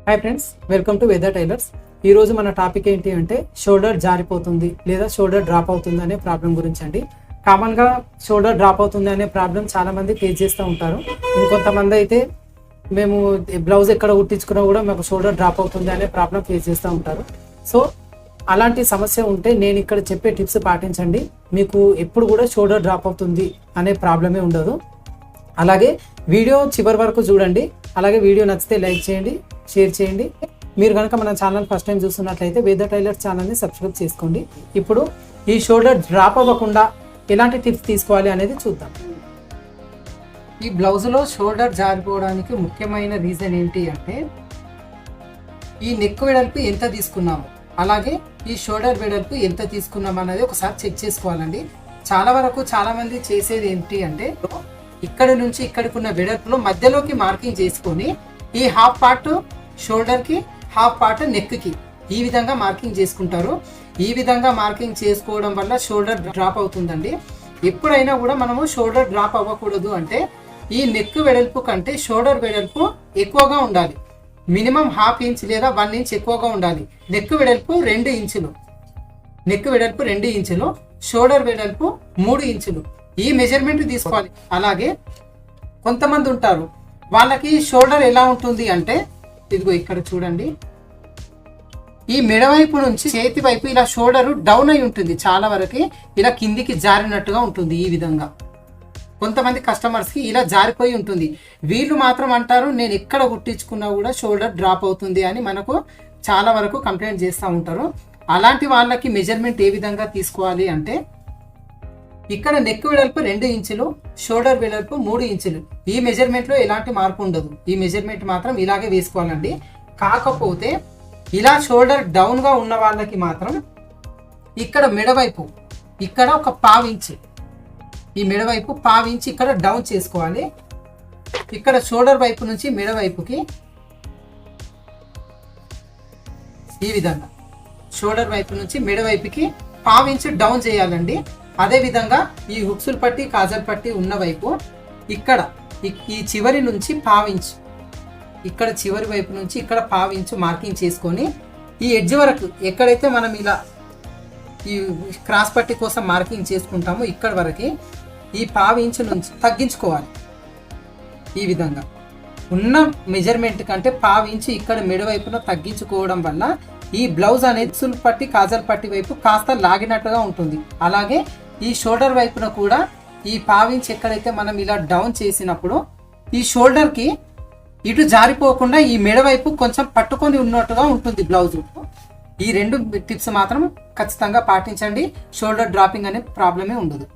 Hi friends, welcome to weather tailors. ఈరోజు మన topic ఏంటి అంటే షోల్డర్ జారిపోతుంది లేదా షోల్డర్ డ్రాప్ అవుతుంది అనే ప్రాబ్లం గురించి అండి. కామన్గా షోల్డర్ డ్రాప్ అవుతుంది అనే ప్రాబ్లం చాలామంది ఫేస్ చేస్తూ ఉంటారు. ఇంకొంతమంది అయితే మేము బ్లౌజ్ ఎక్కడ కుట్టించుకున్నా కూడా మాకు షోల్డర్ డ్రాప్ అవుతుంది అనే ప్రాబ్లం ఫేస్ చేస్తూ ఉంటారు. సో అలాంటి సమస్య ఉంటే నేను ఇక్కడ చెప్పే టిప్స్ పాటించండి, మీకు ఎప్పుడు కూడా షోల్డర్ డ్రాప్ అవుతుంది అనే ప్రాబ్లమే ఉండదు. అలాగే వీడియో చివరి వరకు చూడండి. అలాగే వీడియో నచ్చితే లైక్ చేయండి, షేర్ చేయండి. మీరు కనుక మన ఛానల్ ఫస్ట్ టైం చూస్తున్నట్లయితే వెదర్ టైలర్స్ ఛానల్ని సబ్స్క్రైబ్ చేసుకోండి. ఇప్పుడు ఈ షోల్డర్ డ్రాప్ అవ్వకుండా ఎలాంటి టిప్స్ తీసుకోవాలి అనేది చూద్దాం. ఈ బ్లౌజ్లో షోల్డర్ జారిపోవడానికి ముఖ్యమైన రీజన్ ఏంటి అంటే ఈ నెక్ వెడల్పు ఎంత తీసుకున్నాము, అలాగే ఈ షోల్డర్ వెడల్పు ఎంత తీసుకున్నాము అనేది ఒకసారి చెక్ చేసుకోవాలండి. చాలా మంది చేసేది ఏంటి అంటే ఇక్కడ నుంచి ఇక్కడికి ఉన్న వెడల్పులో మధ్యలోకి మార్కింగ్ చేసుకొని ఈ హాఫ్ పార్ట్ షోల్డర్ కి, హాఫ్ పార్ట్ నెక్ కి ఈ విధంగా మార్కింగ్ చేసుకుంటారు. ఈ విధంగా మార్కింగ్ చేసుకోవడం వల్ల షోల్డర్ డ్రాప్ అవుతుందండి. ఎప్పుడైనా కూడా మనము షోల్డర్ డ్రాప్ అవ్వకూడదు అంటే ఈ నెక్ వెడల్పు కంటే షోల్డర్ వెడల్పు ఎక్కువగా ఉండాలి. మినిమం ½ ఇంచ్ లేదా 1 ఇంచ్ ఎక్కువగా ఉండాలి. నెక్ వెడల్పు 2 ఇంచులు, నెక్ వెడల్పు 2 ఇంచులు, షోల్డర్ వెడల్పు 3 ఇంచులు. ఈ మెజర్మెంట్ తీసుకోవాలి. అలాగే కొంతమంది ఉంటారు, వాళ్ళకి షోల్డర్ ఎలా ఉంటుంది అంటే ఇదిగో ఇక్కడ చూడండి, ఈ మెడవైపు నుంచి చేతి వైపు ఇలా షోల్డర్ డౌన్ అయి ఉంటుంది. చాలా వరకు ఇలా కిందికి జారినట్టుగా ఉంటుంది. ఈ విధంగా కొంతమంది కస్టమర్స్కి ఇలా జారిపోయి ఉంటుంది. వీళ్ళు మాత్రం అంటారు నేను ఎక్కడ కుట్టించుకున్నా కూడా షోల్డర్ డ్రాప్ అవుతుంది అని మనకు చాలా వరకు కంప్లైంట్ చేస్తూ ఉంటారు. అలాంటి వాళ్ళకి మెజర్మెంట్ ఏ విధంగా తీసుకోవాలి అంటే ఇక్కడ నెక్ వెడల్పు 2 ఇంచులు, షోల్డర్ వెడల్పు 3 ఇంచులు. ఈ మెజర్మెంట్లో ఎలాంటి మార్పు ఉండదు. ఈ మెజర్మెంట్ మాత్రం ఇలాగే వేసుకోవాలండి. కాకపోతే ఇలా షోల్డర్ డౌన్గా ఉన్న వాళ్ళకి మాత్రం ఇక్కడ మెడవైపు ఇక్కడ ఒక ½ ఇంచ్, ఈ మెడవైపు ½ ఇంచ్ ఇక్కడ డౌన్ చేసుకోవాలి. ఇక్కడ షోల్డర్ వైపు నుంచి మెడవైపుకి ఈ విధంగా షోల్డర్ వైపు నుంచి మెడవైపుకి ½ ఇంచ్ డౌన్ చేయాలండి. అదే విధంగా ఈ హుక్సులు పట్టి, కాజల్ పట్టి ఉన్న వైపు ఇక్కడ ఈ చివరి నుంచి ½ ఇంచ్, ఇక్కడ చివరి వైపు నుంచి ఇక్కడ ½ ఇంచ్ మార్కింగ్ చేసుకొని ఈ ఎడ్జ్ వరకు ఎక్కడైతే మనం ఇలా ఈ క్రాస్ పట్టి కోసం మార్కింగ్ చేసుకుంటామో ఇక్కడ వరకు ఈ ½ ఇంచ్ నుంచి తగ్గించుకోవాలి. ఈ విధంగా ఉన్న మెజర్మెంట్ కంటే ½ ఇంచ్ ఇక్కడ మెడవైపున తగ్గించుకోవడం వల్ల ఈ బ్లౌజ్ అనేది హుక్సులు పట్టి, కాజల్ పట్టి వైపు కాస్త లాగినట్టుగా ఉంటుంది. అలాగే ఈ షోల్డర్ వైపున కూడా ఈ ½ ఇంచ్ ఎక్కడైతే మనం ఇలా డౌన్ చేసినప్పుడు ఈ షోల్డర్కి ఇటు జారిపోకుండా ఈ మెడ వైపు కొంచెం పట్టుకొని ఉన్నట్టుగా ఉంటుంది బ్లౌజ్. ఈ 2 టిప్స్ మాత్రం ఖచ్చితంగా పాటించండి. షోల్డర్ డ్రాపింగ్ అనే ప్రాబ్లమే ఉండదు.